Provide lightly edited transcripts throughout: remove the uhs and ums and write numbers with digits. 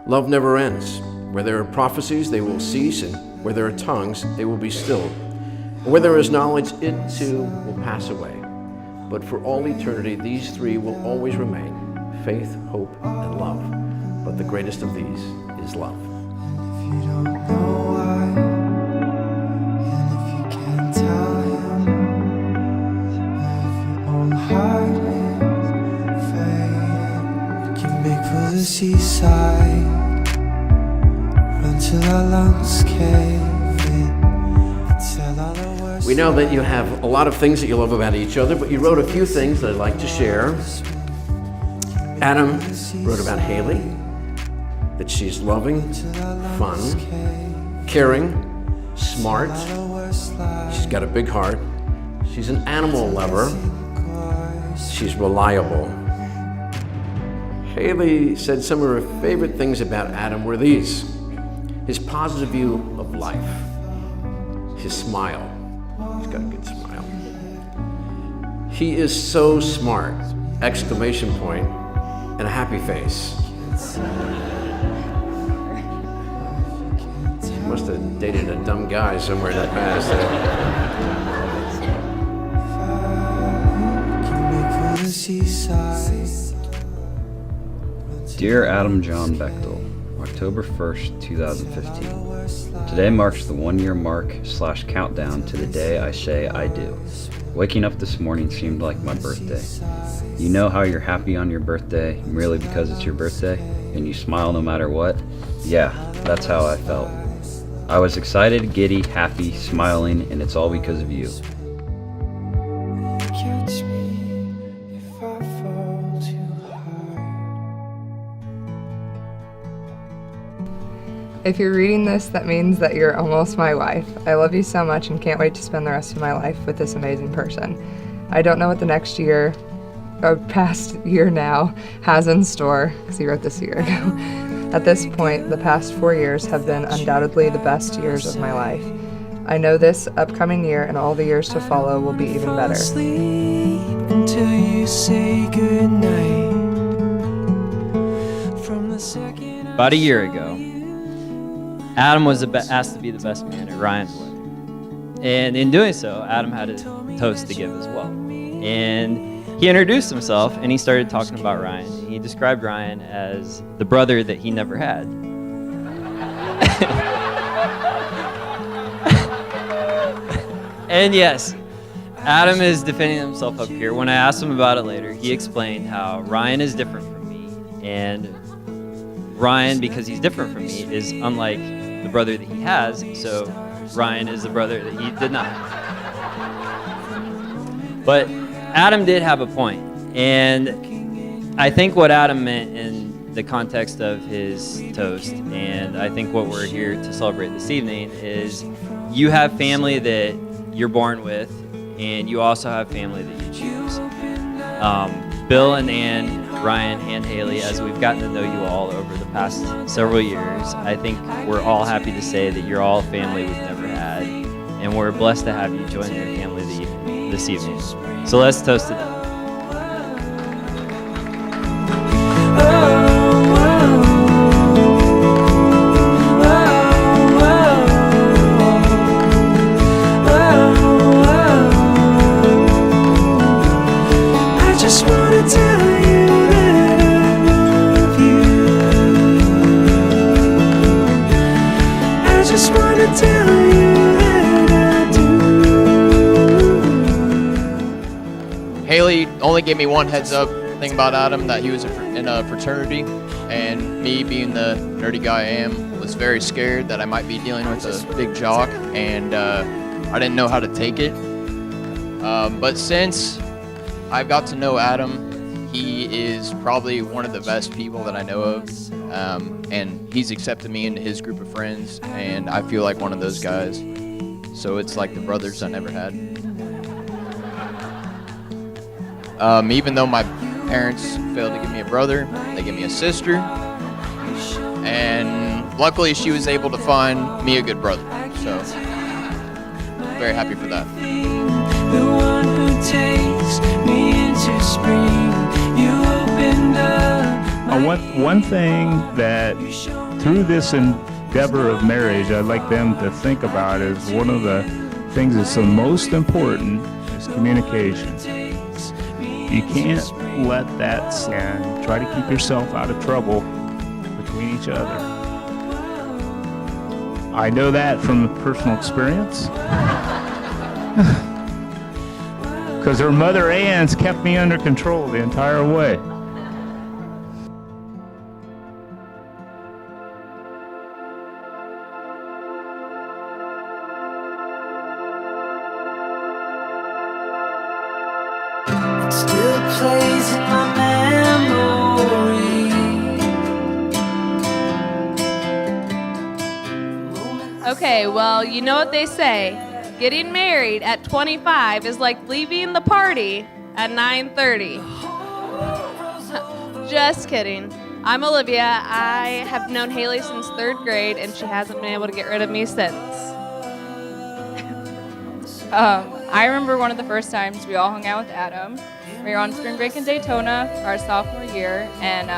Love never ends. Where there are prophecies, they will cease, and where there are tongues, they will be stilled. And where there is knowledge, it too will pass away. But for all eternity, these three will always remain: faith, hope, and love. But the greatest of these is love. If you don't know why, and if you can't tell him, if your own heart is fading, you can make for the seaside, run till our lungs cave in, tell all the worst. We know that you have a lot of things that you love about each other, but you wrote a few things that I'd like to share. Adam wrote about Haley, that she's loving, fun, caring, smart. She's got a big heart. She's an animal lover. She's reliable. Haley said some of her favorite things about Adam were these: his positive view of life, his smile. He's got a good smile. He is so smart! Exclamation point, and a happy face. Must have dated a dumb guy somewhere in the past. Dear Adam John Bechtel, October 1st, 2015. Today marks the 1-year mark / countdown to the day I say I do. Waking up this morning seemed like my birthday. You know how you're happy on your birthday merely because it's your birthday, and you smile no matter what? Yeah, that's how I felt. I was excited, giddy, happy, smiling, and it's all because of you. Catch me if I fall too hard. If you're reading this, that means that you're almost my wife. I love you so much and can't wait to spend the rest of my life with this amazing person. I don't know what the next year, or past year now, has in store, because he wrote this a year ago. At this point, the past 4 years have been undoubtedly the best years of my life. I know this upcoming year and all the years to follow will be even better. Sleep until you say goodnight. From the second About a year ago, Adam was asked to be the best man at Ryan's wedding. And in doing so, Adam had a toast to give as well. And he introduced himself and he started talking about Ryan. He described Ryan as the brother that he never had. And yes, Adam is defending himself up here. When I asked him about it later, he explained how Ryan is different from me. And Ryan, because he's different from me, is unlike the brother that he has. So Ryan is the brother that he did not. But Adam did have a point, and I think what Adam meant in the context of his toast, and I think what we're here to celebrate this evening, is you have family that you're born with, and you also have family that you choose. Bill and Ann, Ryan and Haley, as we've gotten to know you all over the past several years, I think we're all happy to say that you're all family we've never had, and we're blessed to have you join your family this evening. So let's toast to them. I just wanna tell you that I love you. I just wanna tell you that I do. Haley only gave me one heads up thing about Adam, that he was in a fraternity, and me being the nerdy guy I am, was very scared that I might be dealing with a big jock, and I didn't know how to take it. But since I've got to know Adam, he is probably one of the best people that I know of, and he's accepted me into his group of friends, and I feel like one of those guys. So it's like the brothers I never had. Even though my parents failed to give me a brother, they gave me a sister, and luckily she was able to find me a good brother. So very happy for that. The one who takes me into spring. You opened up my One thing that through this endeavor of marriage, I'd like them to think about is one of the things that's the most important is communication. You can't let that stand. Try to keep yourself out of trouble between each other. I know that from personal experience. Because her mother Ann's kept me under control the entire way. Still plays in my memory. Okay, well, you know what they say. Getting married at 25 is like leaving the party at 9:30. Just kidding. I'm Olivia. I have known Haley since 3rd grade, and she hasn't been able to get rid of me since. I remember one of the first times we all hung out with Adam. We were on spring break in Daytona our sophomore year, and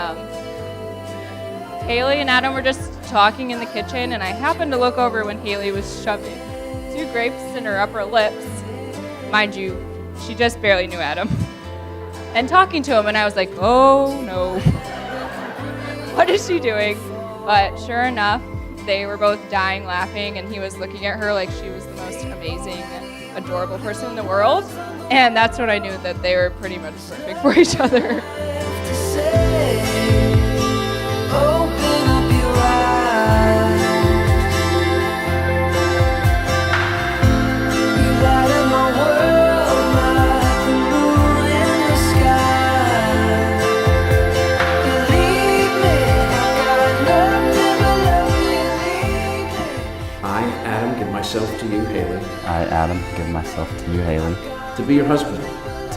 Haley and Adam were just talking in the kitchen, and I happened to look over when Haley was shoving 2 grapes in her upper lips. Mind you, she just barely knew Adam. And talking to him, and I was like, oh no. What is she doing? But sure enough, they were both dying laughing, and he was looking at her like she was the most amazing, adorable person in the world. And that's when I knew that they were pretty much perfect for each other. To say, open up your eyes. You light up my world like the moon in the sky. Believe me, I got nothing but love you, leave me. I, Adam, give myself to you, Haley, I, Adam, give myself to you, Haley, to be your husband.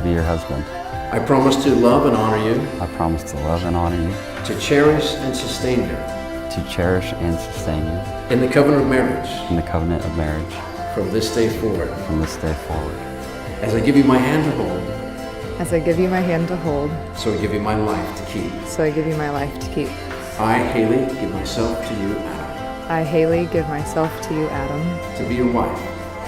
to be your husband. I promise to love and honor you, I promise to love and honor you, to cherish and sustain you to cherish and sustain you in the covenant of marriage in the covenant of marriage from this day forward. from this day forward. As I give you my hand to hold, As I give you my hand to hold, so I give you my life to keep. so I give you my life to keep. I, Haley, give myself to you, Adam, I, Haley, give myself to you, Adam, to be your wife.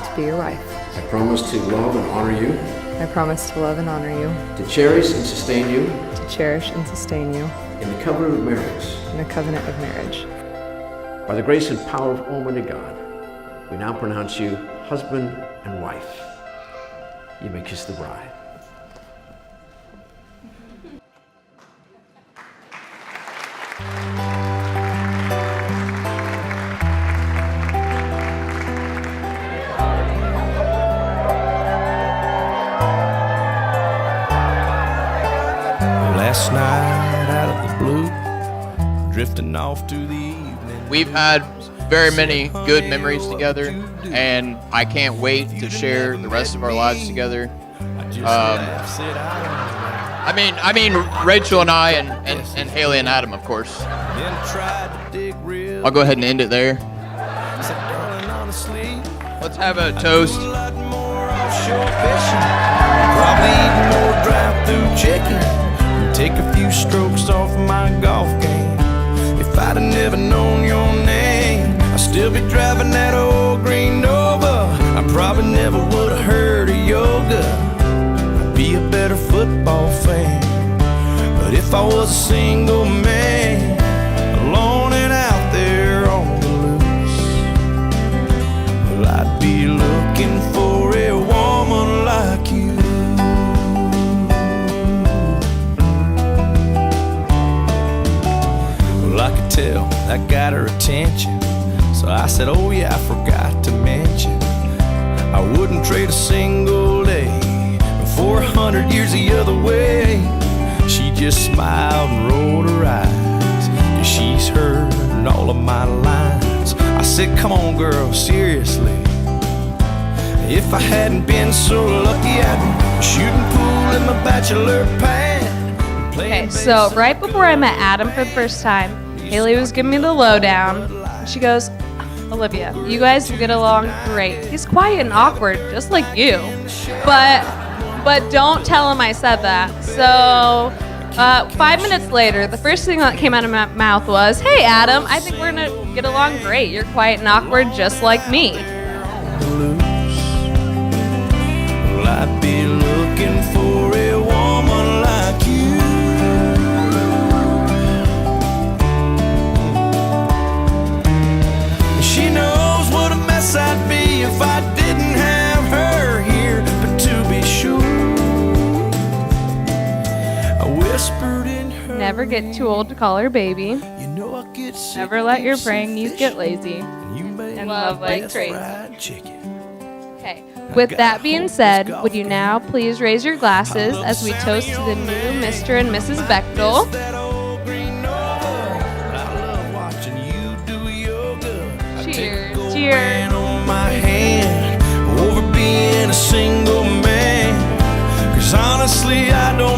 to be your wife. I promise to love and honor you, I promise to love and honor you, to cherish and sustain you to cherish and sustain you in the covenant of marriage. in the covenant of marriage. By the grace and power of Almighty God, we now pronounce you husband and wife. You may kiss the bride. Last night out of the blue, drifting off to the evening. We've had very many good memories together, and I can't wait to share the rest of our lives together. I mean, Rachel and I, and Haley and Adam, of course. I'll go ahead and end it there. Let's have a toast. Probably eat more drive-through chicken and take a few strokes off my golf game. If I'd have never known your name, I'd still be driving that old green Nova. I probably never would have heard of yoga. I'd be a better football fan. But if I was a single man, alone and out there on the loose, well, I'd be looking for a woman like you. Well, I could tell that got her attention, so I said, oh yeah, I forgot to mention, I wouldn't trade a single day for 100 years the other way. She just smiled and rolled her eyes, 'cause she's heard all of my lines. I said, come on girl, seriously, if I hadn't been so lucky, I'd be shooting pool in my bachelor pad. Okay, so right before I met Adam for the first time, Haley was giving me the lowdown. And she goes, Olivia, you guys get along great. He's quiet and awkward, just like you. But don't tell him I said that. So 5 minutes later, the first thing that came out of my mouth was, "Hey, Adam, I think we're gonna get along great. You're quiet and awkward, just like me." Well, I'd be looking for a woman like you. She knows what a mess I'd be if I didn't have her here. But to be sure, I whispered in her. Never get too old to call her baby. You know I get sick Never let your praying knees get lazy. and love like crazy. fried chicken. Okay. With that being said, would you now please raise your glasses as we toast to the new Mr. and Mrs. Bechtel? That old green Nova, I love watching you do yoga. I take Cheers. gold Cheers. ring on my hand over being a single man. 'Cause honestly, I don't